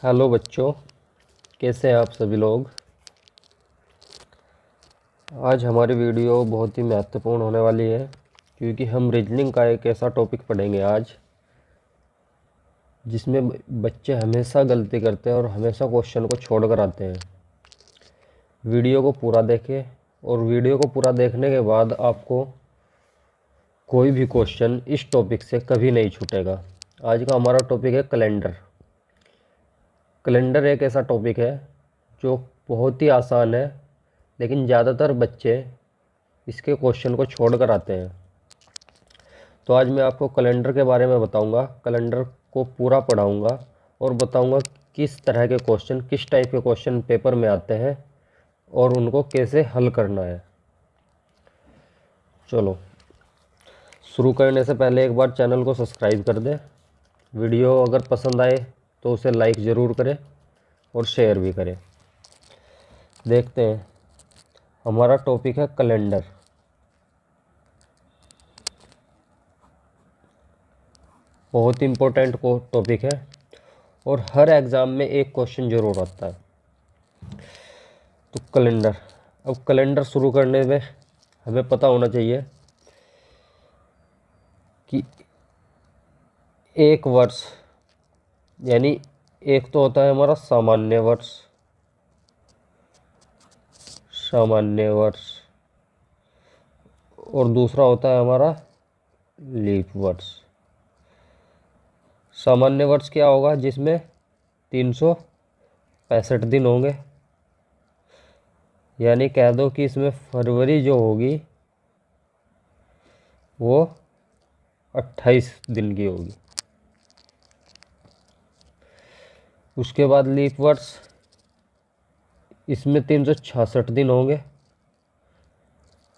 Hello बच्चों, कैसे हैं आप सभी लोग। आज हमारी वीडियो बहुत ही महत्वपूर्ण होने वाली है क्योंकि हम रीजनिंग का एक ऐसा टॉपिक पढ़ेंगे आज जिसमें बच्चे हमेशा गलती करते हैं और हमेशा क्वेश्चन को छोड़ कर आते हैं। वीडियो को पूरा देखें और वीडियो को पूरा देखने के बाद आपको कोई भी क्वेश्चन इस टॉपिक से कभी नहीं छूटेगा। आज का हमारा टॉपिक है कैलेंडर। कैलेंडर एक ऐसा टॉपिक है जो बहुत ही आसान है, लेकिन ज़्यादातर बच्चे इसके क्वेश्चन को छोड़ कर आते हैं। तो आज मैं आपको कैलेंडर के बारे में बताऊंगा, कैलेंडर को पूरा पढ़ाऊंगा और बताऊंगा किस तरह के क्वेश्चन, किस टाइप के क्वेश्चन पेपर में आते हैं और उनको कैसे हल करना है। चलो शुरू करने से पहले एक बार चैनल को सब्सक्राइब कर दें। वीडियो अगर पसंद आए तो उसे लाइक ज़रूर करें और शेयर भी करें। देखते हैं, हमारा टॉपिक है कैलेंडर। बहुत ही इम्पोर्टेंट टॉपिक है और हर एग्ज़ाम में एक क्वेश्चन ज़रूर आता है। तो कैलेंडर, अब कैलेंडर शुरू करने में हमें पता होना चाहिए कि एक वर्ष यानी एक तो होता है हमारा सामान्य वर्ष, और दूसरा होता है हमारा लीप वर्ष। सामान्य वर्ष क्या होगा, जिसमें 365 दिन होंगे, यानी कह दो कि इसमें फरवरी जो होगी वो 28 दिन की होगी। उसके बाद लीप वर्ष, इसमें 366 दिन होंगे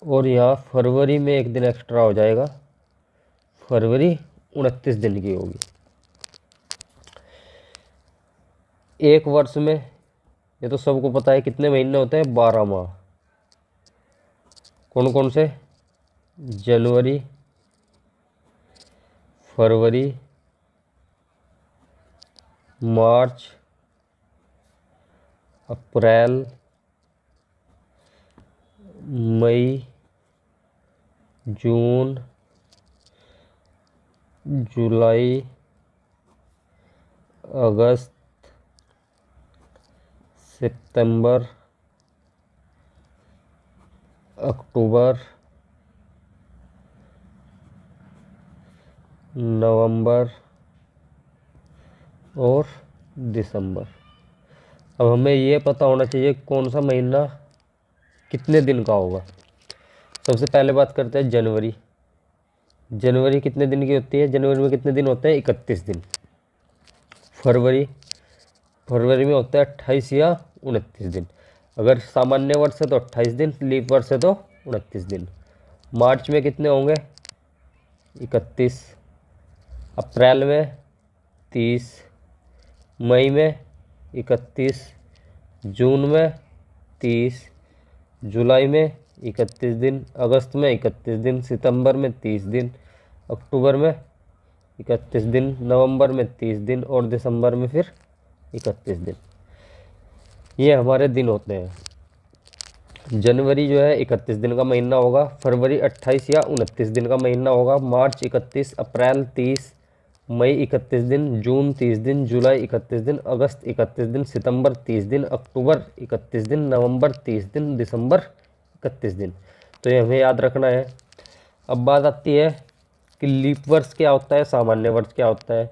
और यहाँ फरवरी में एक दिन एक्स्ट्रा हो जाएगा, फरवरी 29 दिन की होगी। एक वर्ष में, ये तो सबको पता है, कितने महीने होते हैं, 12 माह। कौन कौन से, जनवरी, फरवरी, मार्च, अप्रैल, मई, जून, जुलाई, अगस्त, सितंबर, अक्टूबर, नवंबर और दिसंबर। अब हमें ये पता होना चाहिए कौन सा महीना कितने दिन का होगा। सबसे पहले बात करते हैं जनवरी। जनवरी कितने दिन की होती है, जनवरी में कितने दिन होते हैं, 31 दिन। फरवरी, फरवरी में होता है 28 या 29 दिन। अगर सामान्य वर्ष है तो 28 दिन, लीप वर्ष है तो 29 दिन। मार्च में कितने होंगे, 31। अप्रैल में 30, मई में 31, जून में 30, जुलाई में 31 दिन, अगस्त में 31 दिन, सितंबर में 30 दिन, अक्टूबर में 31 दिन, नवंबर में 30 दिन और दिसंबर में फिर 31 दिन। ये हमारे दिन होते हैं। जनवरी जो है 31 दिन का महीना होगा, फरवरी 28 या 29 दिन का महीना होगा, मार्च 31, अप्रैल 30, मई 31 दिन, जून 30 दिन, जुलाई 31 दिन, अगस्त 31 दिन, सितंबर 30 दिन, अक्टूबर 31 दिन, नवंबर 30 दिन, दिसंबर 31 दिन। तो ये हमें याद रखना है। अब बात आती है कि लीप वर्ष क्या होता है, सामान्य वर्ष क्या होता है।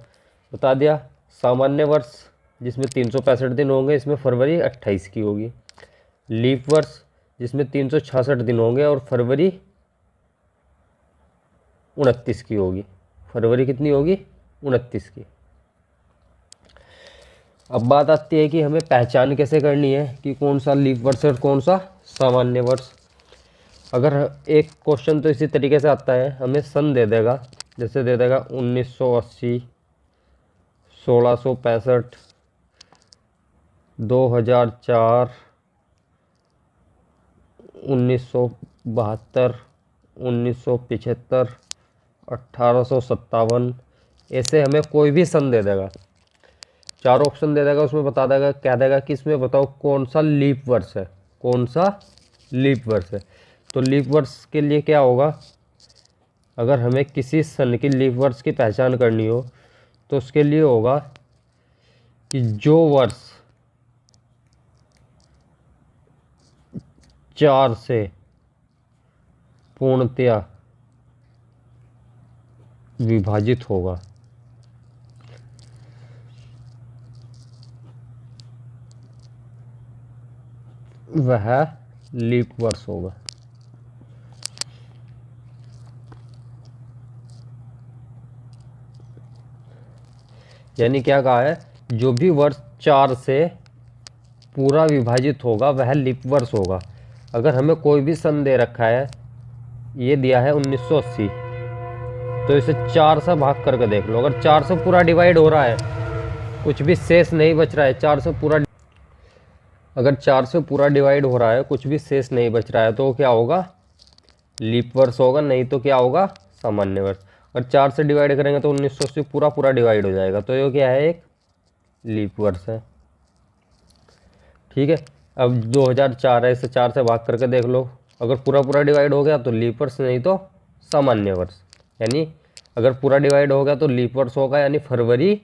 बता दिया, सामान्य वर्ष जिसमें 365 दिन होंगे, इसमें फरवरी 28 की होगी। लीप वर्ष जिसमें 366 दिन होंगे और फरवरी 29 की होगी। फरवरी कितनी होगी, 29 की। अब बात आती है कि हमें पहचान कैसे करनी है कि कौन सा लीप वर्ष है और कौन सा सामान्य वर्ष। अगर एक क्वेश्चन तो इसी तरीके से आता है, हमें सन दे देगा, जैसे दे देगा 1980, 1665, 2004, 1972, 1975, 1857, ऐसे हमें कोई भी सन दे देगा। 4 ऑप्शन दे देगा, उसमें बता देगा, कह देगा कि इसमें बताओ कौन सा लीप वर्ष है, कौन सा लीप वर्ष है। तो लीप वर्ष के लिए क्या होगा, अगर हमें किसी सन की लीप वर्ष की पहचान करनी हो तो उसके लिए होगा कि जो वर्ष 4 से पूर्णतया विभाजित होगा वह लीप वर्ष होगा। यानी क्या कहा है, जो भी वर्ष 4 से पूरा विभाजित होगा वह लीप वर्ष होगा। अगर हमें कोई भी सन दे रखा है, ये दिया है 1980, तो इसे 4 से भाग करके देख लो। अगर 4 से पूरा डिवाइड हो रहा है, कुछ भी शेष नहीं बच रहा है, 4 से पूरा, अगर 4 से पूरा डिवाइड हो रहा है, कुछ भी शेष नहीं बच रहा है, तो क्या होगा, लीप वर्ष होगा, नहीं तो क्या होगा, सामान्य वर्ष। अगर 4 से डिवाइड करेंगे तो 1980 पूरा पूरा डिवाइड हो जाएगा, तो ये क्या है, एक लीप वर्ष है। ठीक है, अब 2004 है, इसे 4 से भाग करके देख लो। अगर पूरा पूरा डिवाइड हो गया तो लीप वर्ष, नहीं तो सामान्य वर्ष। यानी अगर पूरा डिवाइड हो गया तो लीप वर्ष होगा, यानी फरवरी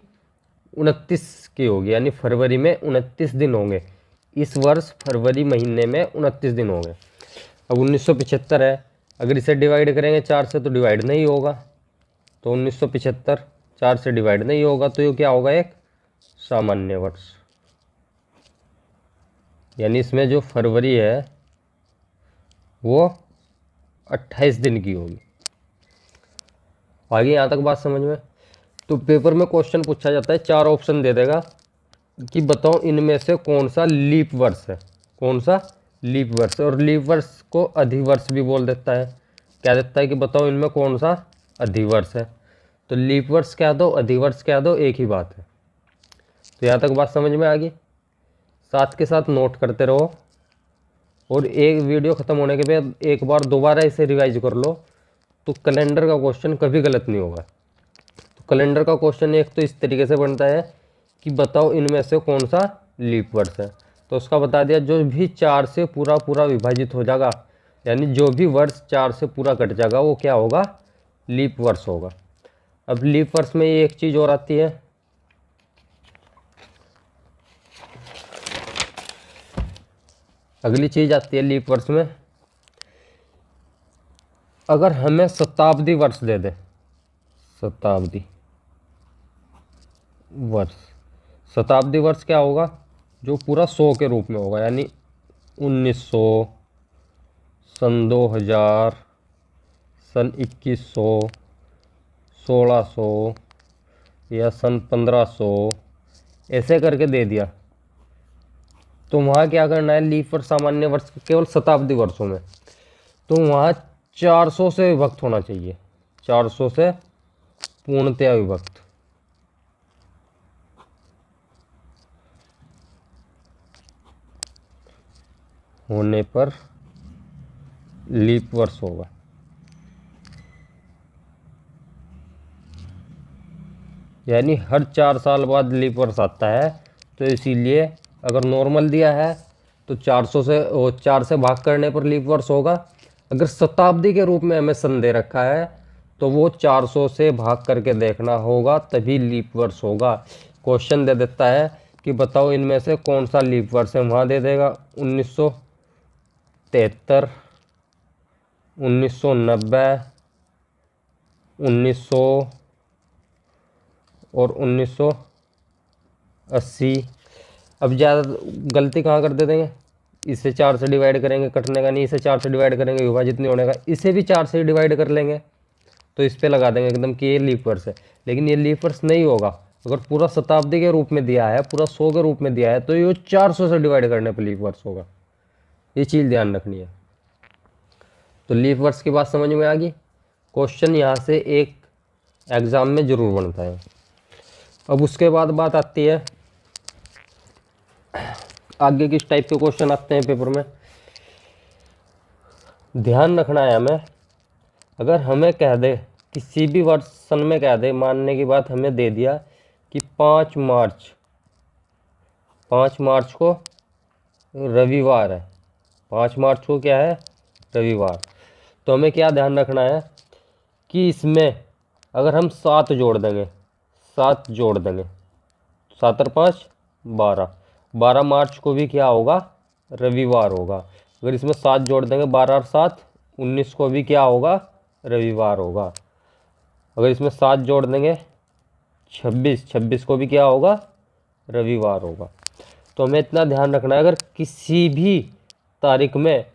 29 की होगी, यानी फरवरी में 29 दिन होंगे। इस वर्ष फरवरी महीने में 29 दिन होंगे। अब 1975 है, अगर इसे डिवाइड करेंगे 4 से तो डिवाइड नहीं होगा, तो 1975 4 से डिवाइड नहीं होगा, तो ये क्या होगा, एक सामान्य वर्ष। यानी इसमें जो फरवरी है वो 28 दिन की होगी। आगे यहाँ तक बात समझ में। तो पेपर में क्वेश्चन पूछा जाता है, 4 ऑप्शन दे देगा कि बताओ इनमें से कौन सा लीप वर्ष है, कौन सा लीप वर्ष। और लीप वर्ष को अधिवर्ष भी बोल देता है। क्या देता है कि बताओ इनमें कौन सा अधिवर्ष है। तो लीप वर्ष क्या दो, अधिवर्ष क्या दो, एक ही बात है। तो यहाँ तक बात समझ में आ गई। साथ के साथ नोट करते रहो, और एक वीडियो ख़त्म होने के बाद एक बार दोबारा इसे रिवाइज कर लो, तो कैलेंडर का क्वेश्चन कभी गलत नहीं होगा। तो कैलेंडर का क्वेश्चन एक तो इस तरीके से बनता है कि बताओ इनमें से कौन सा लीप वर्ष है। तो उसका बता दिया, जो भी 4 से पूरा पूरा विभाजित हो जाएगा, यानी जो भी वर्ष 4 से पूरा कट जाएगा, वो क्या होगा, लीप वर्ष होगा। अब लीप वर्ष में ये एक चीज़ और आती है, अगली चीज़ आती है लीप वर्ष में, अगर हमें शताब्दी वर्ष दे दे, शताब्दी वर्ष। शताब्दी वर्ष क्या होगा, जो पूरा 100 के रूप में होगा, यानी 1900, सन 2000, सन 2100, 1600 या सन 1500, ऐसे करके दे दिया। तो वहाँ क्या करना है, लीप वर्ष सामान्य वर्ष केवल शताब्दी वर्षों में, तो वहाँ 400 से विभक्त होना चाहिए, 400 से पूर्णतया विभक्त। होने पर लीप वर्ष होगा। यानी हर 4 साल बाद लीप वर्ष आता है, तो इसीलिए अगर नॉर्मल दिया है तो 400 से 4 से भाग करने पर लीप वर्ष होगा। अगर शताब्दी के रूप में हमें सन दे रखा है तो वो 400 से भाग करके देखना होगा, तभी लीप वर्ष होगा। क्वेश्चन दे देता है कि बताओ इनमें से कौन सा लीप वर्ष है, वहाँ दे देगा 1973, 1990, 1900 और 1980। अब ज़्यादा गलती कहाँ कर देंगे, इसे 4 से डिवाइड करेंगे, कटने का नहीं, इसे 4 से डिवाइड करेंगे, विभाजित नहीं होने का, इसे भी 4 से डिवाइड कर लेंगे, तो इस पे लगा देंगे एकदम कि ये लीप वर्ष है। लेकिन ये लीप वर्ष नहीं होगा। अगर पूरा शताब्दी के रूप में दिया है, पूरा 100 के रूप में दिया है, तो ये 400 से डिवाइड करने पर लीप वर्ष होगा। ये चीज़ ध्यान रखनी है। तो लीप वर्ष की बात समझ में आ गई। क्वेश्चन यहाँ से एक एग्ज़ाम में ज़रूर बनता है। अब उसके बाद बात आती है आगे किस टाइप के क्वेश्चन आते हैं पेपर में। ध्यान रखना है हमें, अगर हमें कह दे किसी भी वर्ष सन में कह दे, मानने की बात हमें दे दिया कि 5 मार्च 5 मार्च को रविवार है, 5 मार्च को क्या है, रविवार। तो हमें क्या ध्यान रखना है कि इसमें अगर हम 7 जोड़ देंगे, 7 जोड़ देंगे, 7 और 5 12, 12 मार्च को भी क्या होगा, रविवार होगा। अगर इसमें 7 जोड़ देंगे, 12 और 7 19 को भी क्या होगा, रविवार होगा। अगर इसमें 7 जोड़ देंगे, 26, 26 को भी क्या होगा, रविवार होगा। तो हमें इतना ध्यान रखना है, अगर किसी भी तारीख में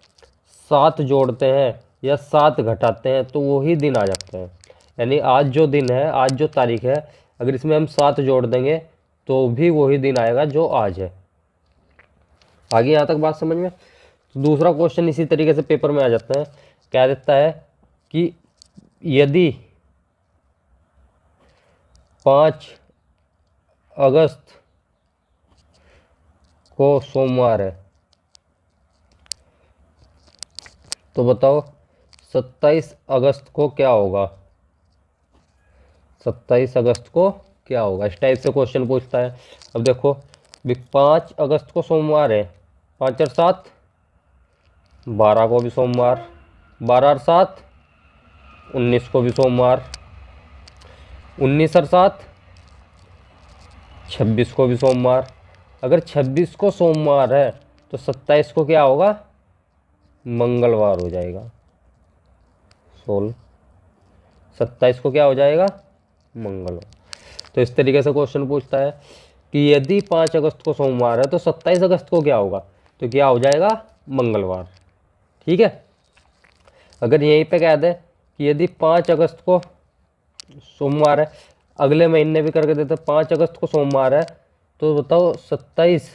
7 जोड़ते हैं या 7 घटाते हैं तो वही दिन आ जाते हैं। यानी आज जो दिन है, आज जो तारीख है, अगर इसमें हम 7 जोड़ देंगे तो भी वही दिन आएगा जो आज है। आगे यहाँ तक बात समझ में। तो दूसरा क्वेश्चन इसी तरीके से पेपर में आ जाता है, क्या देता है कि यदि 5 अगस्त को सोमवार है तो बताओ 27 अगस्त को क्या होगा, 27 अगस्त को क्या होगा। इस टाइप से क्वेश्चन पूछता है। अब देखो 5 अगस्त को सोमवार है, 5 और 7 12 को भी सोमवार, 12 और 7 19 को भी सोमवार, 19 और 7 26 को भी सोमवार। अगर 26 को सोमवार है तो 27 को क्या होगा, मंगलवार हो जाएगा। 27 को क्या हो जाएगा, मंगलवार। तो इस तरीके से क्वेश्चन पूछता है कि यदि 5 अगस्त को सोमवार है तो 27 अगस्त को क्या होगा, तो क्या हो जाएगा, मंगलवार। ठीक है। अगर यहीं पे कह दे कि यदि 5 अगस्त को सोमवार है, अगले महीने भी करके देते 5 अगस्त को सोमवार है तो बताओ 27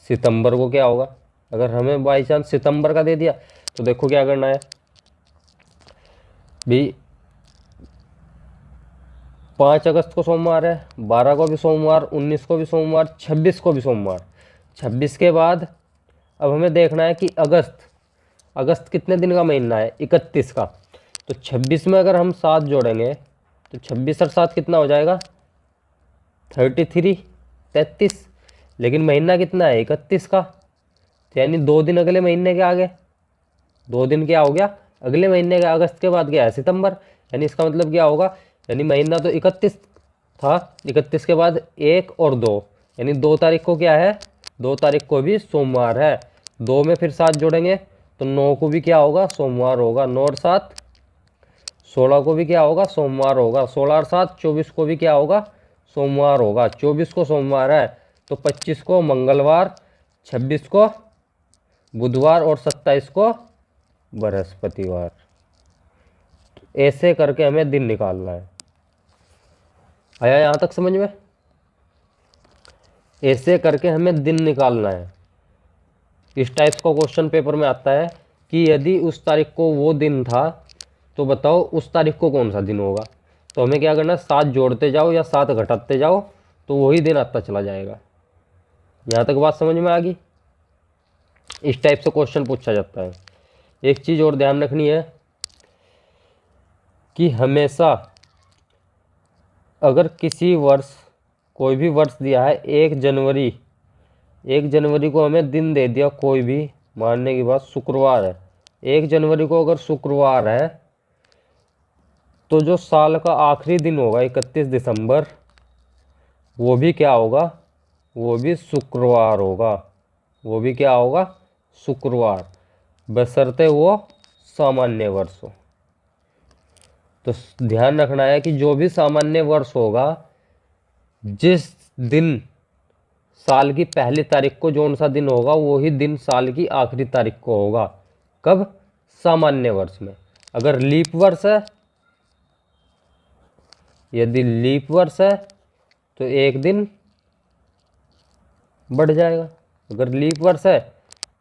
सितंबर को क्या होगा। अगर हमें बाई चांस सितंबर का दे दिया तो देखो क्या करना है भी, 5 अगस्त को सोमवार है, 12 को भी सोमवार, 19 को भी सोमवार, 26 को भी सोमवार। 26 के बाद अब हमें देखना है कि अगस्त कितने दिन का महीना है, 31 का। तो 26 में अगर हम 7 जोड़ेंगे तो 26 और 7 कितना हो जाएगा, 33। लेकिन महीना कितना है, 31 का। तो यानी 2 दिन अगले महीने के आगे, 2 दिन क्या हो गया, अगले महीने के। अगस्त के बाद क्या है, सितंबर। यानी इसका मतलब क्या होगा, यानी महीना तो 31 था, 31 के बाद 1 और 2, यानी 2 तारीख को क्या है, 2 तारीख को भी सोमवार है। 2 में फिर 7 जोड़ेंगे तो 9 को भी क्या होगा, सोमवार होगा। 9 और 7 16 को भी क्या होगा, सोमवार होगा। 16 और 7 24 को भी क्या होगा, सोमवार होगा। 24 को सोमवार है तो 25 को मंगलवार, 26 को बुधवार और 27 को बृहस्पतिवार। ऐसे करके हमें दिन निकालना है। आया यहाँ तक समझ में। ऐसे करके हमें दिन निकालना है। इस टाइप्स का क्वेश्चन पेपर में आता है कि यदि उस तारीख को वो दिन था तो बताओ उस तारीख को कौन सा दिन होगा। तो हमें क्या करना है, 7 जोड़ते जाओ या 7 घटाते जाओ तो वही दिन आता चला जाएगा। यहाँ तक बात समझ में आ गई। इस टाइप से क्वेश्चन पूछा जाता है। एक चीज़ और ध्यान रखनी है कि हमेशा अगर किसी वर्ष, कोई भी वर्ष दिया है 1 जनवरी को हमें दिन दे दिया कोई भी, मानने की बात शुक्रवार है, 1 जनवरी को अगर शुक्रवार है तो जो साल का आखिरी दिन होगा 31 दिसंबर, वो भी क्या होगा, वो भी शुक्रवार होगा। वो भी क्या होगा, शुक्रवार, बशर्ते वो सामान्य वर्ष हो। तो ध्यान रखना है कि जो भी सामान्य वर्ष होगा, जिस दिन साल की पहली तारीख को जौन सा दिन होगा वही दिन साल की आखिरी तारीख को होगा। कब, सामान्य वर्ष में। अगर लीप वर्ष है, यदि लीप वर्ष है तो एक दिन बढ़ जाएगा। अगर लीप वर्ष है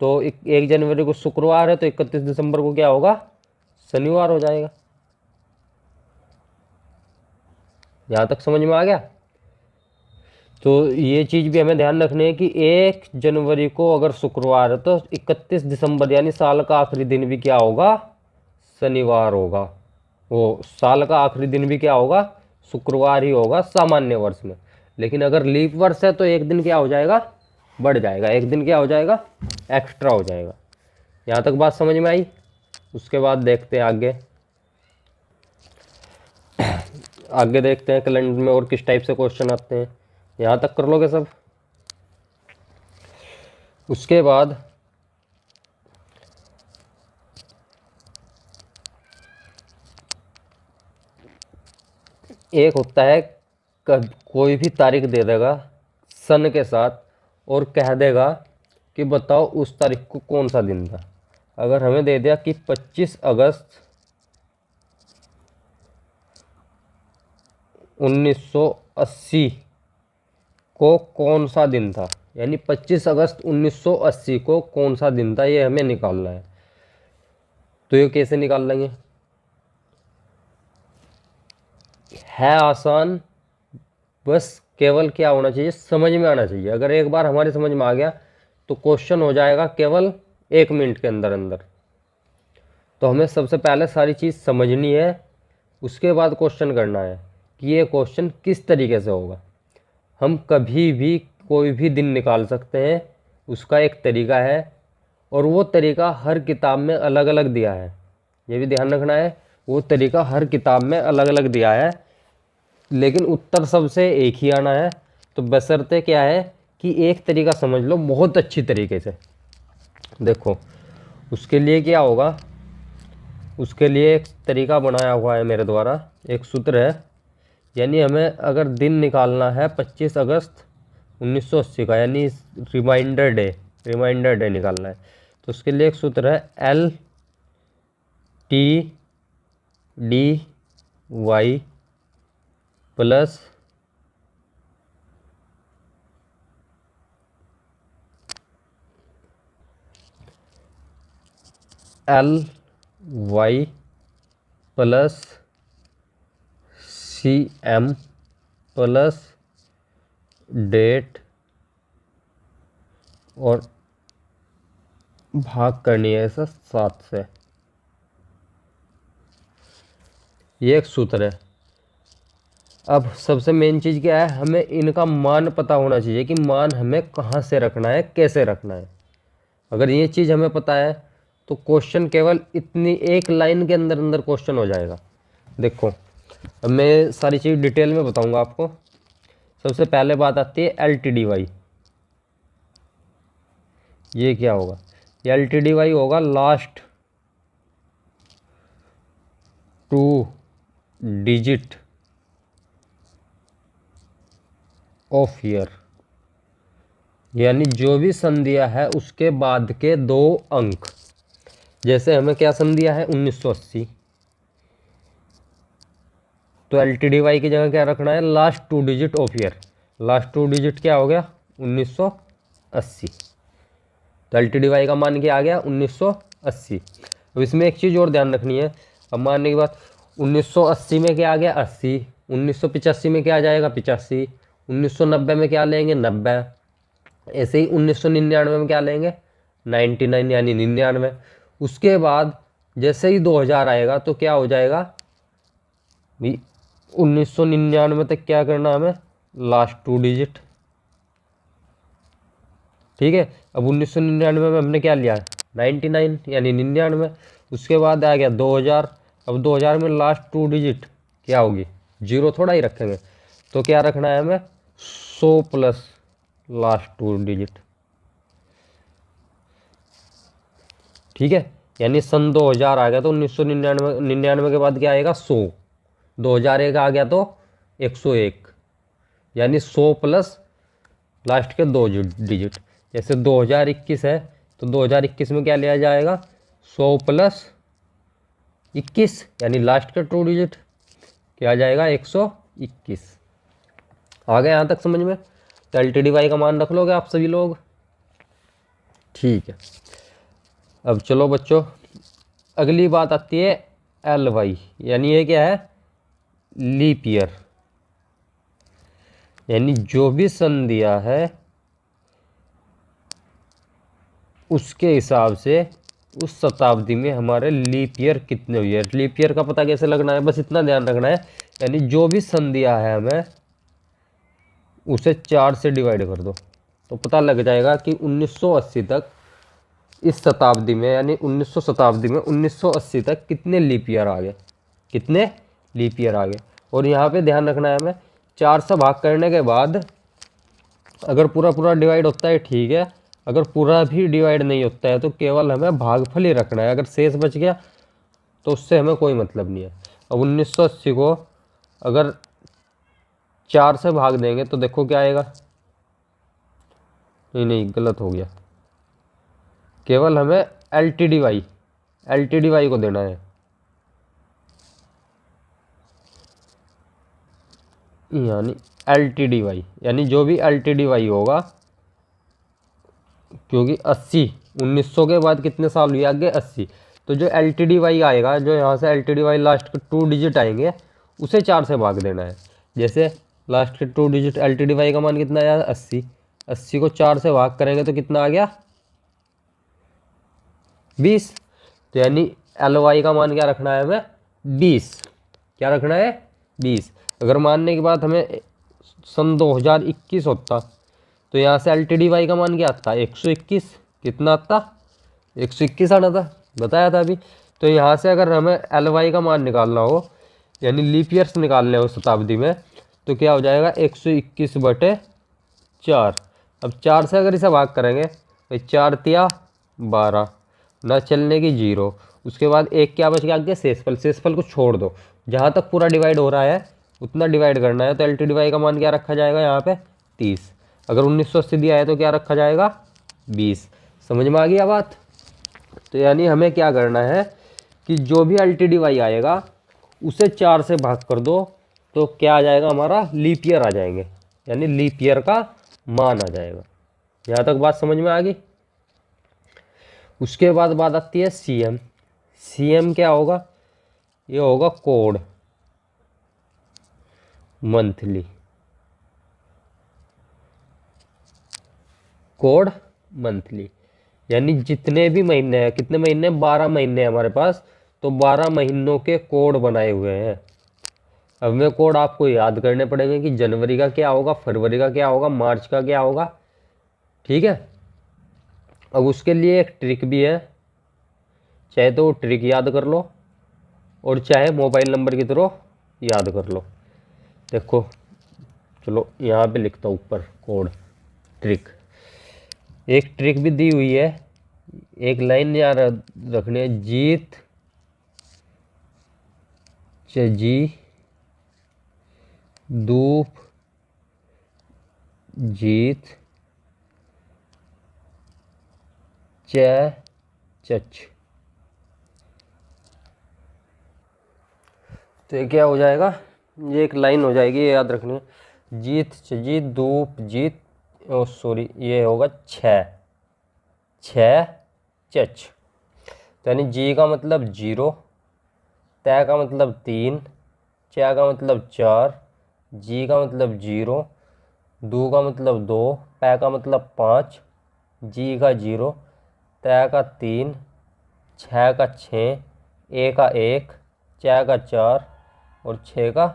तो 1 जनवरी को शुक्रवार है तो 31 दिसंबर को क्या होगा, शनिवार हो जाएगा। यहाँ तक समझ में आ गया। तो ये चीज़ भी हमें ध्यान रखनी है कि 1 जनवरी को अगर शुक्रवार है तो 31 दिसंबर यानी साल का आखिरी दिन भी क्या होगा, शनिवार होगा। वो साल का आखिरी दिन भी क्या होगा, शुक्रवार ही होगा सामान्य वर्ष में। लेकिन अगर लीप वर्ष है तो एक दिन क्या हो जाएगा, बढ़ जाएगा, एक दिन क्या हो जाएगा, एक्स्ट्रा हो जाएगा। यहाँ तक बात समझ में आई। उसके बाद देखते हैं आगे, आगे देखते हैं कैलेंडर में और किस टाइप से क्वेश्चन आते हैं। यहाँ तक कर लोगे सब। उसके बाद एक होता है, कोई भी तारीख दे देगा सन के साथ और कह देगा कि बताओ उस तारीख को कौन सा दिन था। अगर हमें दे दिया कि 25 अगस्त 1980 को कौन सा दिन था, यानी 25 अगस्त 1980 को कौन सा दिन था, ये हमें निकालना है। तो ये कैसे निकाल लेंगे, है आसान, बस केवल क्या होना चाहिए, समझ में आना चाहिए। अगर एक बार हमारे समझ में आ गया तो क्वेश्चन हो जाएगा केवल 1 मिनट के अंदर अंदर। तो हमें सबसे पहले सारी चीज़ समझनी है, उसके बाद क्वेश्चन करना है कि ये क्वेश्चन किस तरीके से होगा। हम कभी भी कोई भी दिन निकाल सकते हैं, उसका एक तरीका है, और वो तरीका हर किताब में अलग अलग दिया है। ये भी ध्यान रखना है, वो तरीका हर किताब में अलग अलग दिया है, लेकिन उत्तर सबसे एक ही आना है। तो बशर्ते क्या है कि एक तरीका समझ लो बहुत अच्छी तरीके से। देखो उसके लिए क्या होगा, उसके लिए एक तरीका बनाया हुआ है मेरे द्वारा, एक सूत्र है। यानी हमें अगर दिन निकालना है 25 अगस्त 1980 का, यानी रिमाइंडर डे निकालना है, तो उसके लिए एक सूत्र है LTDY plus LY plus CM plus debt और भाग करनी है ऐसा 7 से। ये एक सूत्र है। अब सबसे मेन चीज़ क्या है, हमें इनका मान पता होना चाहिए कि मान हमें कहाँ से रखना है, कैसे रखना है। अगर ये चीज़ हमें पता है तो क्वेश्चन केवल इतनी एक लाइन के अंदर अंदर क्वेश्चन हो जाएगा। देखो अब मैं सारी चीज़ डिटेल में बताऊंगा आपको। सबसे पहले बात आती है LTDY। ये क्या होगा, ये LTDY होगा लास्ट 2 डिजिट ऑफ ईयर, यानी जो भी सन दिया है उसके बाद के 2 अंक। जैसे हमें क्या सन दिया है 1980, तो LTDY की जगह क्या रखना है, last 2 digit of year. Last 2 digit क्या हो गया 1980, तो LTDY का मान क्या आ गया 1980। अब इसमें एक चीज़ और ध्यान रखनी है। अब मानने के बाद 1980 में क्या आ गया 80, 1985 में क्या आ जाएगा 85, 1990 में क्या लेंगे 90, ऐसे ही 1999 में क्या लेंगे 99 यानी 99। उसके बाद जैसे ही 2000 आएगा तो क्या हो जाएगा, 1999 तक क्या करना हमें, लास्ट 2 डिजिट। ठीक है, अब 1999 में हमने क्या लिया 99 यानी 99। उसके बाद आ गया 2000। अब 2000 में लास्ट 2 डिजिट क्या होगी, 0 थोड़ा ही रखेंगे, तो क्या रखना है हमें 100 प्लस लास्ट 2 डिजिट। ठीक है, यानी सन 2000 आ गया तो 1999 के बाद क्या आएगा 100, 2001 आ गया तो 101, यानी 100 प्लस लास्ट के 2 डिजिट। जैसे 2021 है तो 2021 में क्या लिया जाएगा 100 प्लस 21, यानी लास्ट के 2 डिजिट क्या आ जाएगा 121। आ गया यहाँ तक समझ में। तो LTDY का मान रख लोगे आप सभी लोग। ठीक है, अब चलो बच्चों अगली बात आती है LY, यानी ये क्या है लीप ईयर। यानी जो भी सन दिया है उसके हिसाब से उस शताब्दी में हमारे लीप ईयर कितने हुए। लीप ईयर का पता कैसे लगना है, बस इतना ध्यान रखना है। यानी जो भी सन दिया है हमें उसे 4 से डिवाइड कर दो, तो पता लग जाएगा कि 1980 तक, इस शताब्दी में यानी 1900 शताब्दी में 1980 तक कितने लीप ईयर आ गए, कितने लीप ईयर आ गए। और यहाँ पे ध्यान रखना है हमें, 4 से भाग करने के बाद अगर पूरा पूरा डिवाइड होता है ठीक है, अगर पूरा भी डिवाइड नहीं होता है तो केवल हमें भागफल ही रखना है। अगर शेष बच गया तो उससे हमें कोई मतलब नहीं है। अब 1980 को अगर 4 से भाग देंगे तो देखो क्या आएगा, नहीं गलत हो गया, केवल हमें एल टी डी वाई को देना है, यानी एल टी डी वाई, यानी जो भी एल टी डी वाई होगा, क्योंकि 80 1900 के बाद कितने साल हुए आगे 80, तो जो एल टी डी वाई आएगा, जो यहाँ से L T D Y last के 2 डिजिट आएंगे उसे 4 से भाग देना है। जैसे लास्ट के 2 digit L T D Y का मान कितना आया 80, 80 को 4 से भाग करेंगे तो कितना आ गया 20, तो यानी एल वाई का मान क्या रखना है हमें 20, क्या रखना है 20। अगर मानने के बाद हमें सन 2021 होता तो यहाँ से एल टी डी वाई का मान क्या आता 121, कितना आता 121 आना था, बताया था अभी। तो यहाँ से अगर हमें एल वाई का मान निकालना हो, यानी लीप ईयर्स निकालने हो शताब्दी में, तो क्या हो जाएगा 121/4। अब 4 से अगर इसे भाग करेंगे तो 4 तिया 12, ना चलने की 0, उसके बाद एक क्या बच गया आगे शेषफल, शेषफल को छोड़ दो, जहाँ तक पूरा डिवाइड हो रहा है उतना डिवाइड करना है। तो एल टी डी वाई का मान क्या रखा जाएगा यहाँ पे 30, अगर 1980 दिया है तो क्या रखा जाएगा 20। समझ में आ गया बात। तो यानी हमें क्या करना है कि जो भी एल टी डी वाई आएगा उसे 4 से भाग कर दो, तो क्या आ जाएगा हमारा लीप ईयर आ जाएंगे, यानी लीप ईयर का मान आ जाएगा। यहाँ तक बात समझ में आ गई। उसके बाद बात आती है सीएम। सीएम क्या होगा, ये होगा कोड मंथली, कोड मंथली, यानी जितने भी महीने हैं, कितने महीने 12 महीने हैं हमारे पास, तो 12 महीनों के कोड बनाए हुए हैं। अब वे कोड आपको याद करने पड़ेंगे कि जनवरी का क्या होगा, फरवरी का क्या होगा, मार्च का क्या होगा, ठीक है। अब उसके लिए एक ट्रिक भी है, चाहे तो वो ट्रिक याद कर लो और चाहे मोबाइल नंबर की तरह याद कर लो। देखो चलो यहाँ पे लिखता हूँ ऊपर कोड ट्रिक, एक ट्रिक भी दी हुई है, एक लाइन याद रखनी है, जीत चजी धूप जीत चच। तो ये क्या हो जाएगा, ये एक लाइन हो जाएगी, ये याद रखनी है, जीत चजीत धूप जीत, ओ सॉरी ये होगा 6 चच। तो यानी जी का मतलब 0, तय का मतलब 3, च का मतलब 4, जी का मतलब 0, दू का मतलब 2, पै का मतलब 5, जी का 0, तय का 3, 6 का 6, ए का 1, च का 4 और 6 का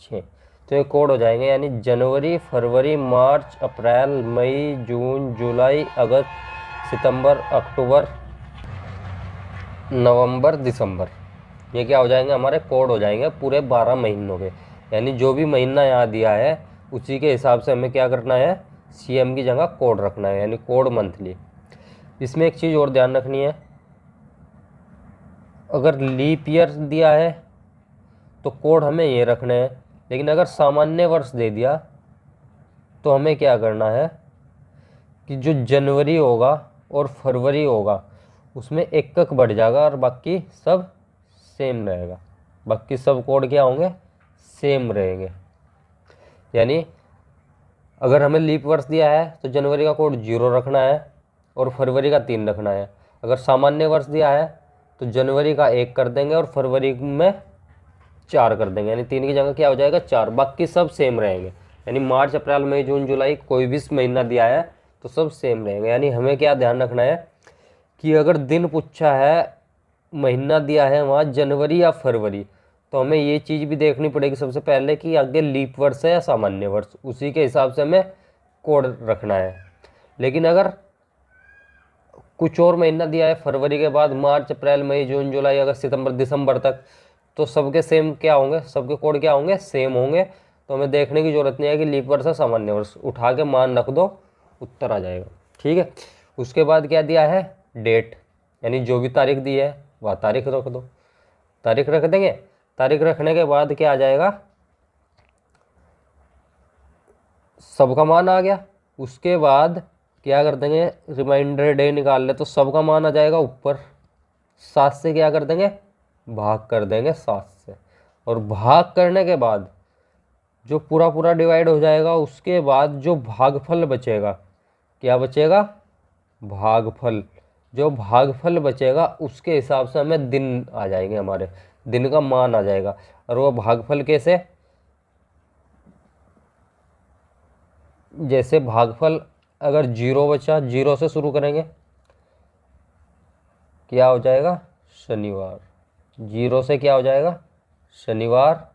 6। तो ये कोड हो जाएंगे, यानी जनवरी, फरवरी, मार्च, अप्रैल, मई, जून, जुलाई, अगस्त, सितंबर, अक्टूबर, नवंबर, दिसंबर। ये क्या हो जाएंगे हमारे कोड हो जाएंगे पूरे 12 महीनों के। यानी जो भी महीना यहाँ दिया है उसी के हिसाब से हमें क्या करना है, सीएम की जगह कोड रखना है, यानी कोड मंथली। इसमें एक चीज़ और ध्यान रखनी है, अगर लीप ईयर दिया है तो कोड हमें ये रखने हैं, लेकिन अगर सामान्य वर्ष दे दिया तो हमें क्या करना है कि जो जनवरी होगा और फरवरी होगा उसमें एक बढ़ जाएगा और बाकी सब सेम रहेगा, बाकी सब कोड क्या होंगे सेम रहेंगे। यानी अगर हमें लीप वर्ष दिया है तो जनवरी का कोड 0 रखना है और फरवरी का 3 रखना है। अगर सामान्य वर्ष दिया है तो जनवरी का 1 कर देंगे और फरवरी में 4 कर देंगे, यानी 3 की जगह क्या हो जाएगा 4, बाकी सब सेम रहेंगे। यानी मार्च, अप्रैल, मई, जून, जुलाई कोई भी महीना दिया है तो सब सेम रहेंगे। यानी हमें क्या ध्यान रखना है कि अगर दिन पूछा है, महीना दिया है वहाँ जनवरी या फरवरी, तो हमें ये चीज़ भी देखनी पड़ेगी सबसे पहले कि आगे लीप वर्ष है या सामान्य वर्ष, उसी के हिसाब से हमें कोड रखना है। लेकिन अगर कुछ और महीना दिया है फरवरी के बाद मार्च, अप्रैल, मई, जून, जुलाई, अगस्त, सितंबर, दिसंबर तक, तो सबके सेम क्या होंगे, सबके कोड क्या होंगे, सेम होंगे। तो हमें देखने की जरूरत नहीं है कि लीप वर्ष है सामान्य वर्ष, उठा के मान रख दो, उत्तर आ जाएगा। ठीक है। उसके बाद क्या दिया है, डेट, यानी जो भी तारीख दी है वह तारीख रख दो, तारीख रख देंगे। तारीख रखने के बाद क्या आ जाएगा, सबका मान आ गया। उसके बाद क्या कर देंगे, रिमाइंडर डे निकाल ले तो सबका मान आ जाएगा ऊपर। 7 से क्या कर देंगे, भाग कर देंगे 7 से। और भाग करने के बाद जो पूरा पूरा डिवाइड हो जाएगा, उसके बाद जो भागफल बचेगा, क्या बचेगा, भागफल। जो भागफल बचेगा उसके हिसाब से हमें दिन आ जाएंगे, हमारे दिन का मान आ जाएगा। और वो भागफल कैसे, जैसे भागफल अगर 0 बचा, 0 से शुरू करेंगे, क्या हो जाएगा, शनिवार। 0 से क्या हो जाएगा, शनिवार।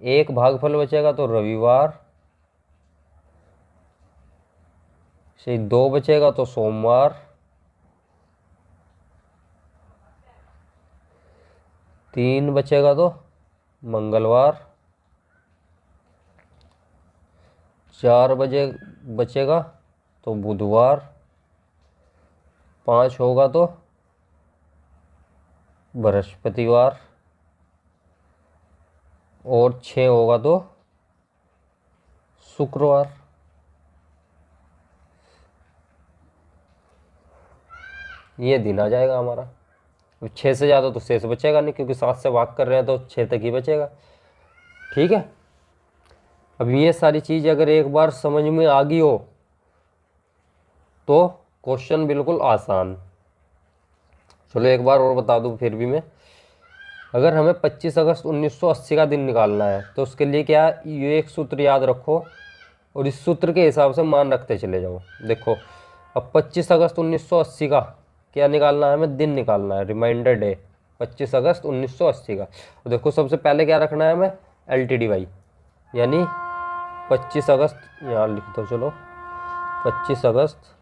एक भागफल बचेगा तो रविवार, से 2 बचेगा तो सोमवार, 3 बचेगा तो मंगलवार, 4 बचेगा तो बुधवार, 5 होगा तो बृहस्पतिवार, और 6 होगा तो शुक्रवार। ये दिन आ जाएगा हमारा। 6 से ज़्यादा तो शेष बचेगा नहीं, क्योंकि 7 से भाग कर रहे हैं तो 6 तक ही बचेगा। ठीक है। अब ये सारी चीज़ अगर एक बार समझ में आ गई हो तो क्वेश्चन बिल्कुल आसान। चलो एक बार और बता दूं फिर भी मैं, अगर हमें 25 अगस्त 1980 का दिन निकालना है तो उसके लिए क्या, ये एक सूत्र याद रखो और इस सूत्र के हिसाब से मान रखते चले जाओ। देखो अब 25 अगस्त 1980 का क्या निकालना है, हमें दिन निकालना है, रिमाइंडर डे 25 अगस्त 1980 का। तो देखो सबसे पहले क्या रखना है हमें, LTDY, यानी 25 अगस्त, यहाँ लिख दो चलो, 25 अगस्त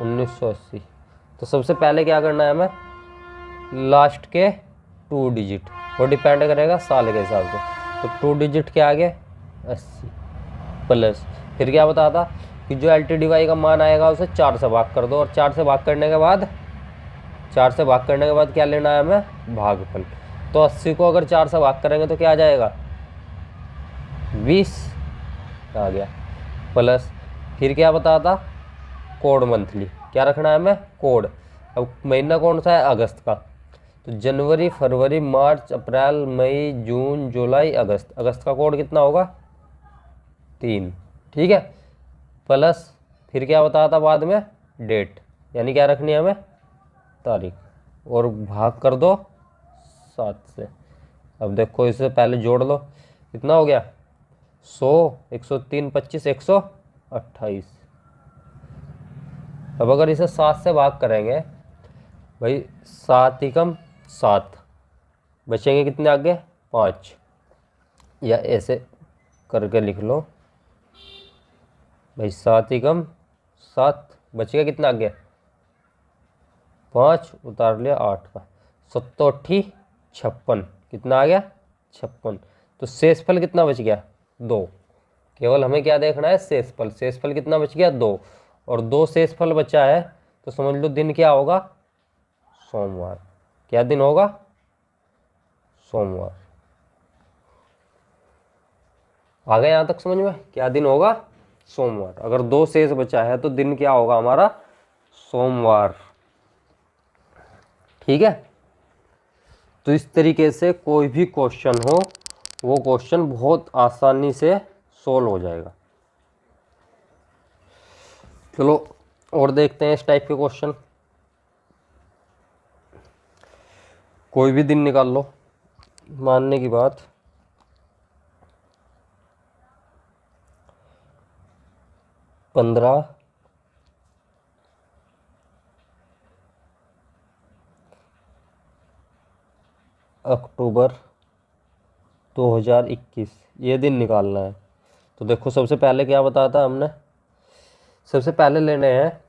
1980। तो सबसे पहले क्या करना है हमें, लास्ट के 2 डिजिट, वो डिपेंड करेगा साल के हिसाब से। तो 2 डिजिट के आगे 80 प्लस, फिर क्या बता था कि जो LTDY का मान आएगा उसे 4 से भाग कर दो, और 4 से भाग करने के बाद, 4 से भाग करने के बाद क्या लेना है हमें, भागफल। तो 80 को अगर 4 से भाग करेंगे तो क्या आ जाएगा, 20 आ गया, प्लस फिर क्या बता था, कोड मंथली, क्या रखना है हमें, कोड। अब महीना कौन सा है, अगस्त का, तो जनवरी, फरवरी, मार्च, अप्रैल, मई, जून, जुलाई, अगस्त। अगस्त का कोड कितना होगा, 3। ठीक है। प्लस फिर क्या बताया था बाद में, डेट, यानी क्या रखनी है हमें, तारीख, और भाग कर दो 7 से। अब देखो इससे पहले जोड़ लो, कितना हो गया, 100, 103, 25, 128। अब अगर इसे 7 से भाग करेंगे भाई, 7 ही कम 7, बचेंगे कितने आगे, 5, या ऐसे करके लिख लो भाई, 7 ही कम 7, बचेगा कितना आगे, 5 उतार लिया 8 का, 7 56, कितना आ गया, 56। तो शेषफल कितना बच गया, 2। केवल हमें क्या देखना है, शेषफल। शेषफल कितना बच गया, 2, और 2 शेषफल बचा है, तो समझ लो दिन क्या होगा, सोमवार। क्या दिन होगा, सोमवार। आ गया यहाँ तक समझ में, क्या दिन होगा, सोमवार। अगर 2 शेष बचा है तो दिन क्या होगा हमारा, सोमवार। ठीक है। तो इस तरीके से कोई भी क्वेश्चन हो, वो क्वेश्चन बहुत आसानी से सोल्व हो जाएगा। चलो और देखते हैं इस टाइप के क्वेश्चन। कोई भी दिन निकाल लो, मानने की बात, पंद्रह, अक्टूबर 2021 ये दिन निकालना है। तो देखो सबसे पहले क्या बताया था हमने, सबसे पहले लेने हैं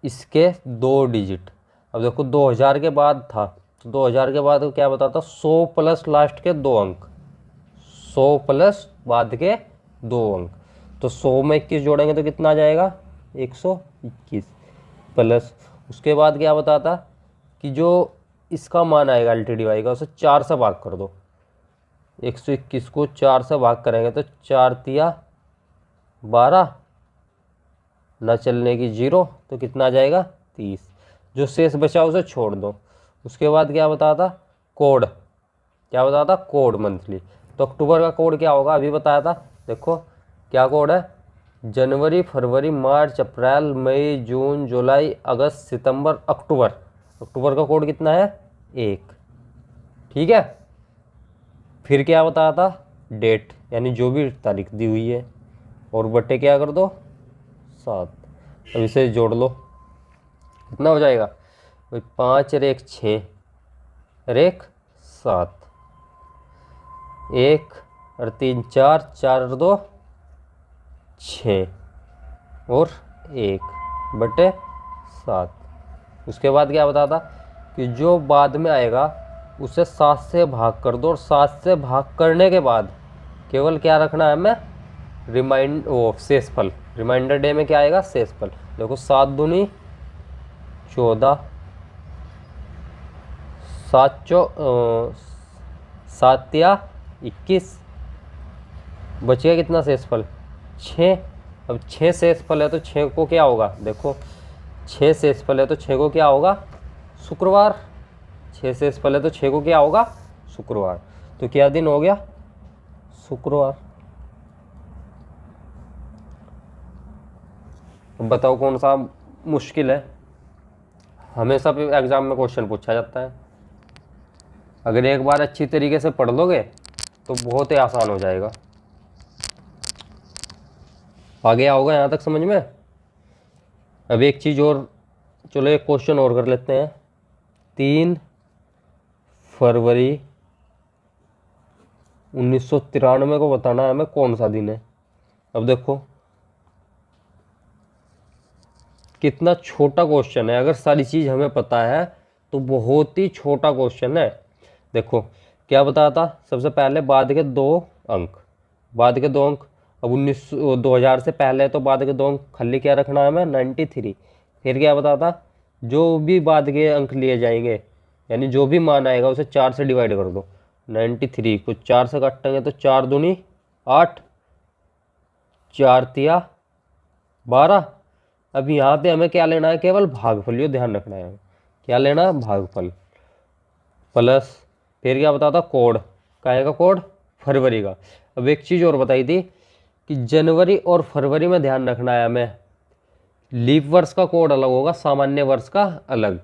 इसके 2 डिजिट। अब देखो 2000 के बाद था, तो 2000 के बाद क्या बताता, 100 प्लस लास्ट के 2 अंक, 100 प्लस बाद के 2 अंक। तो 100 में 21 जोड़ेंगे तो कितना आ जाएगा, 121 प्लस। उसके बाद क्या बताता कि जो इसका मान आएगा LTDY का, उसे 4 से भाग कर दो। 121 को 4 से भाग करेंगे तो 4 तिया 12, न चलने की 0, तो कितना आ जाएगा 30। जो शेष बचा उसे छोड़ दो। उसके बाद क्या बताता, कोड, क्या बताता, कोड मंथली। तो अक्टूबर का कोड क्या होगा, अभी बताया था। देखो क्या कोड है, जनवरी, फरवरी, मार्च, अप्रैल, मई, जून, जुलाई, अगस्त, सितंबर, अक्टूबर। अक्टूबर का कोड कितना है, 1। ठीक है। फिर क्या बताया था, डेट, यानी जो भी तारीख दी हुई है, और बट्टे क्या कर दो, 7। अब इसे जोड़ लो, कितना हो जाएगा, 5 और 1 6 और 1 7, 1 और 3 4, 4 और 2 6 और 1 बटे 7। उसके बाद क्या बताता कि जो बाद में आएगा उसे 7 से भाग कर दो, और 7 से भाग करने के बाद केवल क्या रखना है हमें, शेषफल। रिमाइंडर डे में क्या आएगा, शेषफल। देखो 7 दूनी 14, 7 तिया 21, बच गया कितना शेषफल, 6। अब 6 शेषफल है तो 6 को क्या होगा, देखो 6 शेषफल है तो 6 को क्या होगा, शुक्रवार। 6 शेषफल है तो 6 को क्या होगा, शुक्रवार। तो क्या दिन हो गया, शुक्रवार। बताओ कौन सा मुश्किल है, हमेशा एग्जाम में क्वेश्चन पूछा जाता है। अगर एक बार अच्छी तरीके से पढ़ लोगे तो बहुत ही आसान हो जाएगा। आ गया होगा यहाँ तक समझ में। अब एक चीज़ और, चलो एक क्वेश्चन और कर लेते हैं। 3 फरवरी 1993 को बताना है हमें कौन सा दिन है। अब देखो कितना छोटा क्वेश्चन है, अगर सारी चीज़ हमें पता है तो बहुत ही छोटा क्वेश्चन है। देखो क्या बताया था, सबसे पहले बाद के 2 अंक, बाद के 2 अंक। अब 2000 से पहले तो बाद के 2 अंक खाली क्या रखना है हमें, 93। फिर क्या बताया था, जो भी बाद के अंक लिए जाएंगे, यानी जो भी मान आएगा उसे 4 से डिवाइड कर दो। 93 को 4 से काटेंगे तो 4 दूनी 8, 4 तिया 12। अब यहाँ पे हमें क्या लेना है, केवल भागफल, ये ध्यान रखना है। क्या लेना है, भागफल प्लस। फिर क्या बताता, कोड, काहे का कोड, फरवरी का। अब एक चीज़ और बताई थी कि जनवरी और फरवरी में ध्यान रखना है हमें, लीप वर्ष का कोड अलग होगा, सामान्य वर्ष का अलग।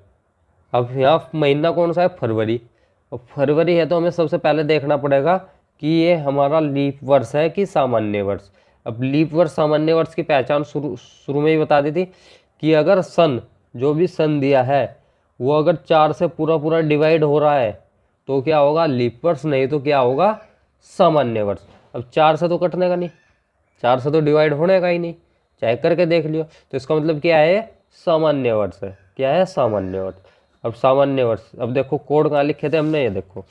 अब यहाँ महीना कौन सा है, फरवरी। अब फरवरी है तो हमें सबसे पहले देखना पड़ेगा कि ये हमारा लीप वर्ष है कि सामान्य वर्ष। अब लीप वर्ष सामान्य वर्ष की पहचान शुरू में ही बता दी थी कि अगर सन, जो भी सन दिया है वो अगर 4 से पूरा पूरा डिवाइड हो रहा है तो क्या होगा, लीप वर्ष, नहीं तो क्या होगा, सामान्य वर्ष। अब 4 से तो कटने का नहीं, 4 से तो डिवाइड होने का ही नहीं, चेक करके देख लियो। तो इसका मतलब क्या है, सामान्य वर्ष है। क्या है, सामान्य वर्ष। अब सामान्य वर्ष, अब देखो कोड कहाँ लिखे थे हमने, ये देखो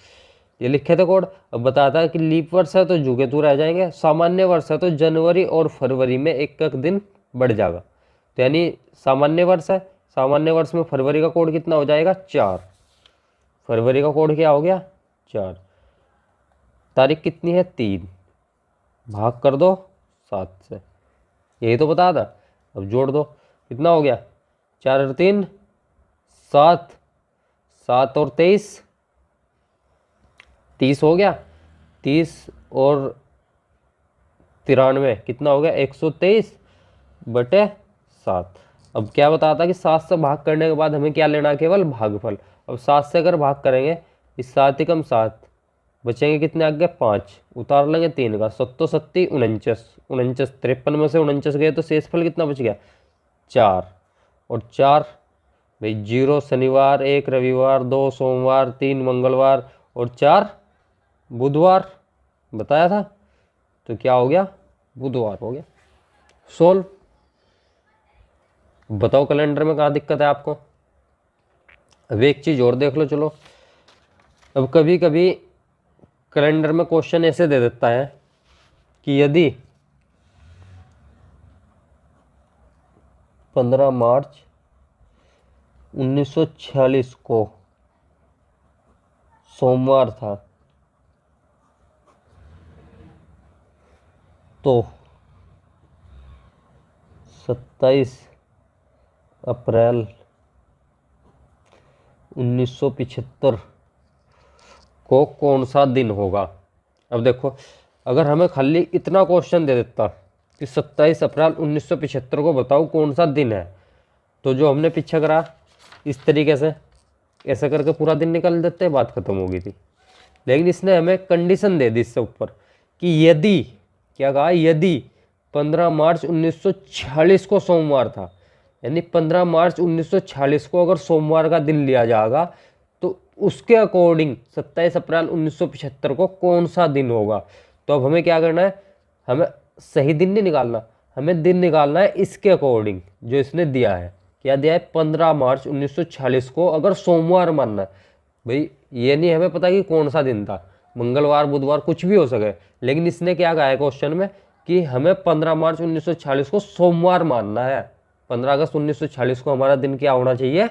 ये लिखे थे कोड। अब बताता है कि लीप वर्ष है तो जुगे तू रह जाएंगे, सामान्य वर्ष है तो जनवरी और फरवरी में एक एक दिन बढ़ जाएगा। तो यानी सामान्य वर्ष है, सामान्य वर्ष में फरवरी का कोड कितना हो जाएगा, 4। फरवरी का कोड क्या हो गया, 4। तारीख कितनी है, 3, भाग कर दो 7 से, यही तो बता था। अब जोड़ दो, कितना हो गया, 4 और 3 7, 7 और 23 30 हो गया। 30 और 93 कितना हो गया, 123 बटे 7। अब क्या बताता कि 7 से भाग करने के बाद हमें क्या लेना है, केवल भागफल। अब 7 से अगर भाग करेंगे, इस 7 ही कम 7, बचेंगे कितने आगे, 5, उतार लेंगे 3 का, 7 7 49, 49 53 में से 49 गए तो शेषफल कितना बच गया, 4। और 4 भाई 0 शनिवार, 1 रविवार, 2 सोमवार, 3 मंगलवार और 4 बुधवार बताया था, तो क्या हो गया, बुधवार हो गया। सोल्व। बताओ कैलेंडर में कहाँ दिक्कत है आपको। अब एक चीज़ और देख लो, चलो। अब कभी कभी कैलेंडर में क्वेश्चन ऐसे दे देता है कि यदि 15 मार्च 1946 को सोमवार था, तो 27 अप्रैल 1975 को कौन सा दिन होगा। अब देखो, अगर हमें खाली इतना क्वेश्चन दे देता कि 27 अप्रैल 1975 को बताओ कौन सा दिन है, तो जो हमने पीछे करा इस तरीके से ऐसे करके पूरा दिन निकाल देते, बात खत्म हो गई थी। लेकिन इसने हमें कंडीशन दे दी इससे ऊपर कि यदि, क्या कहा, यदि 15 मार्च 1946 को सोमवार था, यानी 15 मार्च 1946 को अगर सोमवार का दिन लिया जाएगा तो उसके अकॉर्डिंग 27 अप्रैल 1975 को कौन सा दिन होगा। तो अब हमें क्या करना है, हमें सही दिन नहीं निकालना, हमें दिन निकालना है इसके अकॉर्डिंग जो इसने दिया है। क्या दिया है, 15 मार्च 1946 को अगर सोमवार मानना है। भाई ये नहीं हमें पता कि कौन सा दिन था, मंगलवार बुधवार कुछ भी हो सके, लेकिन इसने क्या कहा है क्वेश्चन में कि हमें 15 मार्च 1946 को सोमवार मानना है। 15 अगस्त 1946 को हमारा दिन क्या होना चाहिए,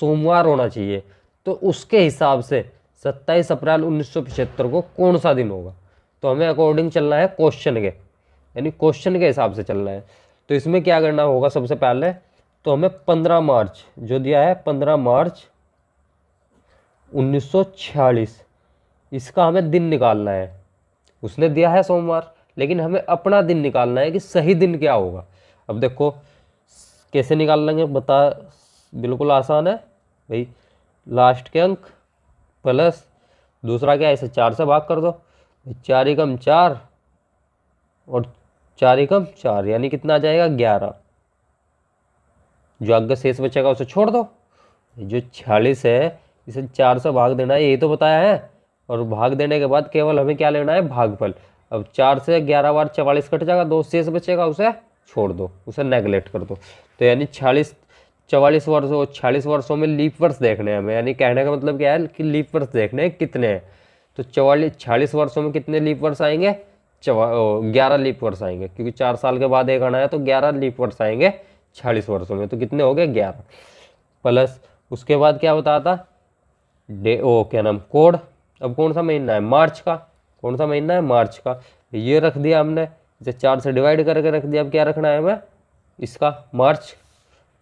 सोमवार होना चाहिए। तो उसके हिसाब से 27 अप्रैल 1975 को कौन सा दिन होगा, तो हमें अकॉर्डिंग चलना है क्वेश्चन के, यानी क्वेश्चन के हिसाब से चलना है। तो इसमें क्या करना होगा, सबसे पहले तो हमें 15 मार्च जो दिया है, 15 मार्च 1946, इसका हमें दिन निकालना है। उसने दिया है सोमवार, लेकिन हमें अपना दिन निकालना है कि सही दिन क्या होगा। अब देखो कैसे निकाल लेंगे, बता, बिल्कुल आसान है भाई। लास्ट के अंक प्लस दूसरा क्या है, इसे 4 से भाग कर दो, 4 एकम 4 और 4 एकम 4, यानी कितना आ जाएगा, 11। जो आगे शेष बचेगा उसे छोड़ दो। जो 46 है इसे 4 से भाग देना है, यही तो बताया है। और भाग देने के बाद केवल हमें क्या लेना है, भागफल। अब 4 से 11 बार 44 कट जाएगा, 2 शेष बचेगा, उसे छोड़ दो, उसे नेगलेक्ट कर दो। तो यानी 44 वर्षों 46 वर्षों में लीप वर्ष देखने हैं हमें, यानी कहने का मतलब क्या है कि लीप वर्ष देखने हैं कितने हैं। तो 46 वर्षों में कितने लीप वर्ष आएंगे, 11 लीप वर्ष आएंगे, क्योंकि 4 साल के बाद एक आना है, तो 11 लीप वर्ष आएंगे 46 वर्षों में। तो कितने हो गए, 11। प्लस उसके बाद क्या बताता, क्या नाम, कोड। अब कौन सा महीना है, मार्च का। कौन सा महीना है, मार्च का। ये रख दिया हमने, इसे 4 से डिवाइड करके रख दिया। अब क्या रखना है हमें, इसका मार्च,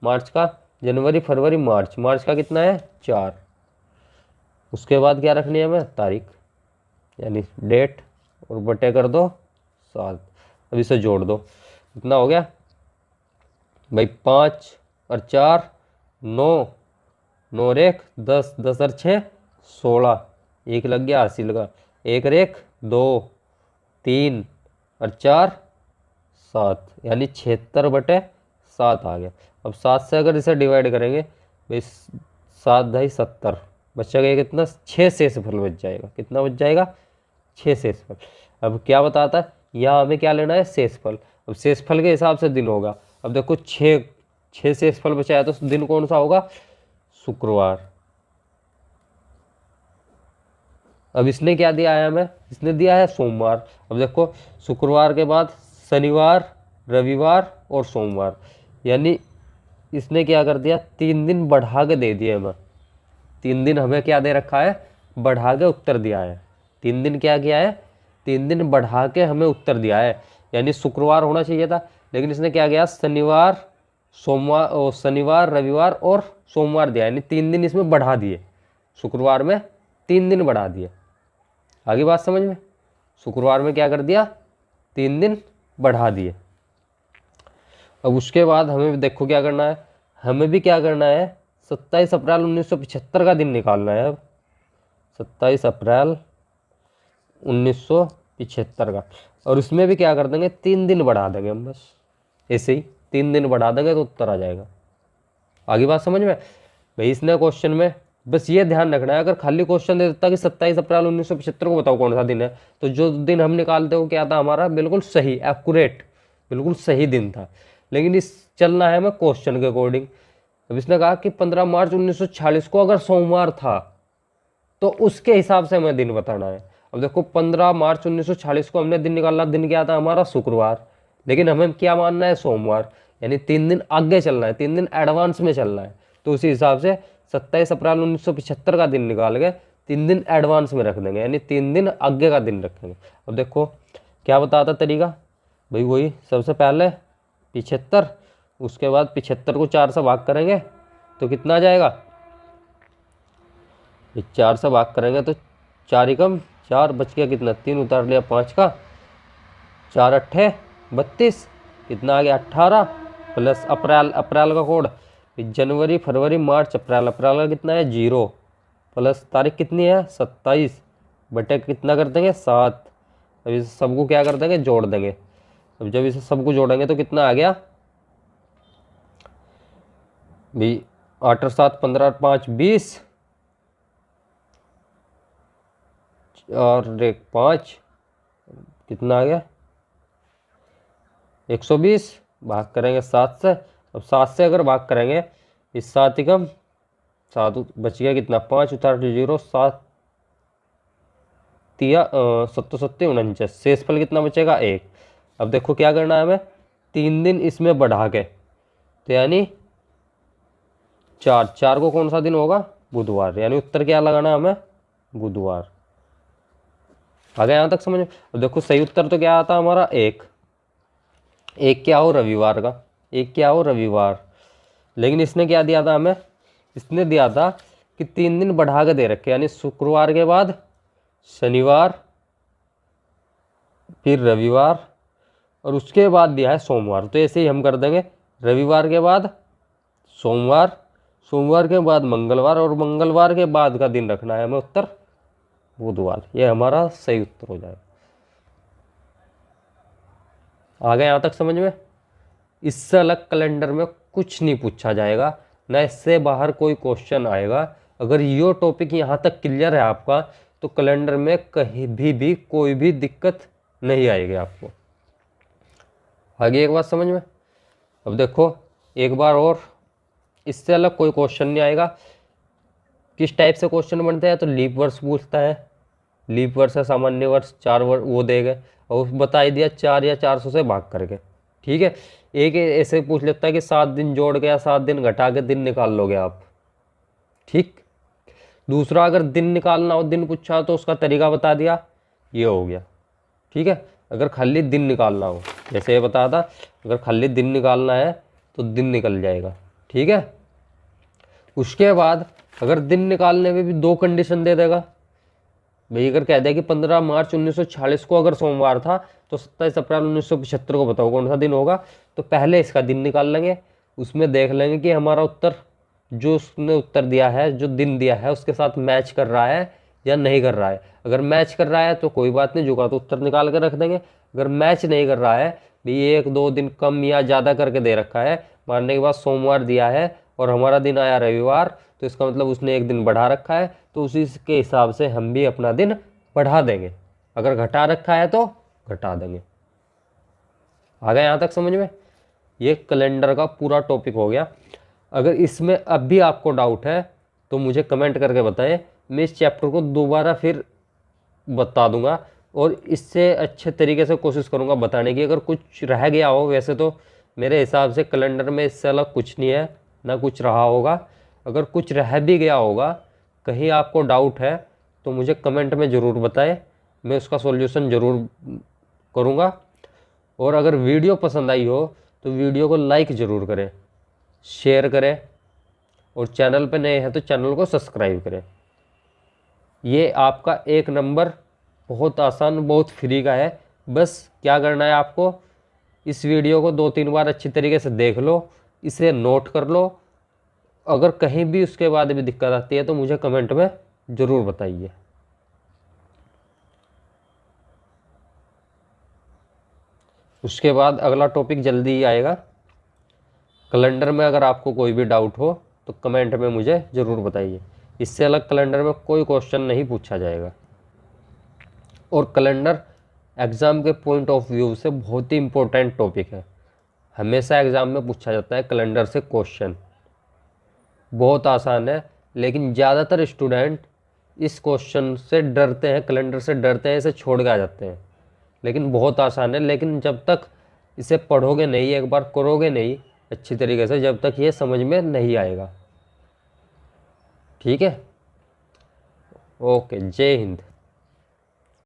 मार्च का जनवरी फरवरी मार्च, मार्च का कितना है, 4। उसके बाद क्या रखनी है हमें, तारीख, यानी डेट, और बटे कर दो 7। अब इसे जोड़ दो, कितना हो गया भाई, 5 और 4 9, 9 और 1 10, 10 और 6 16, 1 लग गया, 80 लगा, 1 और 1 2 3 और 4 7, यानी 76/7 आ गया। अब 7 से अगर इसे डिवाइड करेंगे भाई, 7 × 70 बचेगा कितना, 6 शेषफल बच जाएगा। कितना बच जाएगा, 6 शेषफल। अब क्या बताता है, यहाँ हमें क्या लेना है, शेषफल। अब शेषफल के हिसाब से दिन होगा। अब देखो 6 शेषफल बचा है, तो दिन कौन सा होगा, शुक्रवार। अब इसने क्या दिया है हमें, इसने दिया है सोमवार। अब देखो शुक्रवार के बाद शनिवार रविवार और सोमवार, यानी इसने क्या कर दिया, 3 दिन बढ़ा के दे दिए हमें। 3 दिन हमें क्या दे रखा है, बढ़ा के उत्तर दिया है। 3 दिन क्या किया है, 3 दिन बढ़ा के हमें उत्तर दिया है। यानी शुक्रवार होना चाहिए था, लेकिन इसने क्या किया, शनिवार सोमवार, शनिवार रविवार और सोमवार दिया, यानी 3 दिन इसमें बढ़ा दिए। शुक्रवार में 3 दिन बढ़ा दिए। आगे बात समझ में, शुक्रवार में क्या कर दिया, 3 दिन बढ़ा दिए। अब उसके बाद हमें देखो क्या करना है, हमें भी क्या करना है, 27 अप्रैल 1975 का दिन निकालना है। अब 27 अप्रैल 1975 का, और उसमें भी क्या कर देंगे, 3 दिन बढ़ा देंगे हम, बस ऐसे ही 3 दिन बढ़ा देंगे तो उत्तर आ जाएगा। आगे बात समझ में भाई। इसने क्वेश्चन में बस ये ध्यान रखना है, अगर खाली क्वेश्चन दे देता कि 27 अप्रैल 1975 को बताओ कौन सा दिन है, तो जो दिन हम निकालते हो क्या था हमारा बिल्कुल सही, एक्यूरेट, बिल्कुल सही दिन था। लेकिन इस चलना है हमें क्वेश्चन के अकॉर्डिंग। अब इसने कहा कि 15 मार्च 1946 को अगर सोमवार था तो उसके हिसाब से हमें दिन बताना है। अब देखो 15 मार्च 1946 को हमने दिन निकालना, दिन क्या था हमारा शुक्रवार, लेकिन हमें क्या मानना है सोमवार, यानी 3 दिन आगे चलना है, 3 दिन एडवांस में चलना है। तो उसी हिसाब से 27 अप्रैल 1975 का दिन निकाल के 3 दिन एडवांस में रख देंगे, यानी 3 दिन आगे का दिन रखेंगे। अब देखो क्या बताता तरीका भाई, वही सबसे पहले 75, उसके बाद 75 को 4 से भाग करेंगे तो कितना आ जाएगा, 4 से भाग करेंगे तो 4 एकम 4, बच गया कितना, 3 उतार लिया 5 का, 4 अट्ठे 32, कितना आ गया 18, प्लस अप्रैल, अप्रैल का कोड, जनवरी फरवरी मार्च अप्रैल, अप्रैल का कितना है 0, प्लस तारीख कितनी है 27, बटे कितना कर देंगे 7। अब इस सबको क्या कर देंगे, जोड़ देंगे। अब जब इसे सबको जोड़ेंगे तो कितना आ गया भाई, 8 और 7 15 5 20, और 1 5, कितना आ गया 120, भाग करेंगे 7 से। अब 7 से अगर भाग करेंगे, इस 7 एकम 7 बच गया कितना, 5 उतार 0, 7 तिया 7 7 49, शेषफल कितना बचेगा 1। अब देखो क्या करना है हमें, 3 दिन इसमें बढ़ा के, तो यानी 4, 4 को कौन सा दिन होगा, बुधवार, यानी उत्तर क्या लगाना है हमें, बुधवार। आ गया यहाँ तक समझ में। अब देखो सही उत्तर तो क्या आता हमारा, 1, 1 क्या हो रविवार का, 1 क्या हो रविवार। लेकिन इसने क्या दिया था हमें, इसने दिया था कि 3 दिन बढ़ा के दे रखे, यानी शुक्रवार के बाद शनिवार, फिर रविवार, और उसके बाद दिया है सोमवार। तो ऐसे ही हम कर देंगे, रविवार के बाद सोमवार, सोमवार के बाद मंगलवार, और मंगलवार के बाद का दिन रखना है हमें उत्तर बुधवार। ये हमारा सही उत्तर हो जाएगा। आ गया यहाँ तक समझ में। इससे अलग कैलेंडर में कुछ नहीं पूछा जाएगा, ना इससे बाहर कोई क्वेश्चन आएगा। अगर ये टॉपिक यहाँ तक क्लियर है आपका, तो कैलेंडर में कहीं भी कोई भी दिक्कत नहीं आएगी आपको। आगे एक बात समझ में। अब देखो एक बार और, इससे अलग कोई क्वेश्चन नहीं आएगा। किस टाइप से क्वेश्चन बनते हैं, तो लीप वर्ष पूछता है, लीप वर्ष है सामान्य वर्ष, 4 वर्ष वो देगा, और बता ही दिया 4 या 400 से भाग करके। ठीक है, एक ऐसे पूछ लेता है कि 7 दिन जोड़ के या 7 दिन घटा के दिन निकाल लोगे आप। ठीक, दूसरा अगर दिन निकालना हो, दिन पूछा तो उसका तरीका बता दिया, ये हो गया। ठीक है, अगर खाली दिन निकालना हो, जैसे ये बताया था, अगर खाली दिन निकालना है तो दिन निकल जाएगा। ठीक है, उसके बाद अगर दिन निकालने में भी 2 कंडीशन दे देगा भाई। अगर कह दे कि 15 मार्च 1946 को अगर सोमवार था, तो 27 अप्रैल 1975 को बताओ कौन सा दिन होगा। तो पहले इसका दिन निकाल लेंगे, उसमें देख लेंगे कि हमारा उत्तर, जो उसने उत्तर दिया है, जो दिन दिया है, उसके साथ मैच कर रहा है या नहीं कर रहा है। अगर मैच कर रहा है तो कोई बात नहीं, जो तो उत्तर निकाल कर रख देंगे। अगर मैच नहीं कर रहा है भाई, 1-2 दिन कम या ज़्यादा करके दे रखा है, मारने के बाद सोमवार दिया है और हमारा दिन आया रविवार, तो इसका मतलब उसने 1 दिन बढ़ा रखा है, तो उसी के हिसाब से हम भी अपना दिन बढ़ा देंगे। अगर घटा रखा है तो घटा देंगे। आ गया यहाँ तक समझ में। ये कैलेंडर का पूरा टॉपिक हो गया। अगर इसमें अब भी आपको डाउट है तो मुझे कमेंट करके बताएं, मैं इस चैप्टर को दोबारा फिर बता दूंगा, और इससे अच्छे तरीके से कोशिश करूंगा बताने की। अगर कुछ रह गया हो, वैसे तो मेरे हिसाब से कैलेंडर में इससे अलग कुछ नहीं है, ना कुछ रहा होगा। अगर कुछ रह भी गया होगा, कहीं आपको डाउट है, तो मुझे कमेंट में ज़रूर बताएं, मैं उसका सॉल्यूशन ज़रूर करूँगा। और अगर वीडियो पसंद आई हो तो वीडियो को लाइक ज़रूर करें, शेयर करें, और चैनल पे नए हैं तो चैनल को सब्सक्राइब करें। ये आपका 1 नंबर, बहुत आसान, बहुत फ्री का है। बस क्या करना है आपको, इस वीडियो को 2-3 बार अच्छी तरीके से देख लो, इसे नोट कर लो। अगर कहीं भी उसके बाद भी दिक्कत आती है तो मुझे कमेंट में ज़रूर बताइए। उसके बाद अगला टॉपिक जल्दी ही आएगा। कैलेंडर में अगर आपको कोई भी डाउट हो तो कमेंट में मुझे ज़रूर बताइए। इससे अलग कैलेंडर में कोई क्वेश्चन नहीं पूछा जाएगा। और कैलेंडर एग्ज़ाम के पॉइंट ऑफ व्यू से बहुत ही इम्पोर्टेंट टॉपिक है। हमेशा एग्ज़ाम में पूछा जाता है कैलेंडर से क्वेश्चन। बहुत आसान है, लेकिन ज़्यादातर स्टूडेंट इस क्वेश्चन से डरते हैं, कैलेंडर से डरते हैं, इसे छोड़ के आ जाते हैं। लेकिन बहुत आसान है, लेकिन जब तक इसे पढ़ोगे नहीं, एक बार करोगे नहीं अच्छी तरीके से, जब तक ये समझ में नहीं आएगा। ठीक है, ओके, जय हिंद।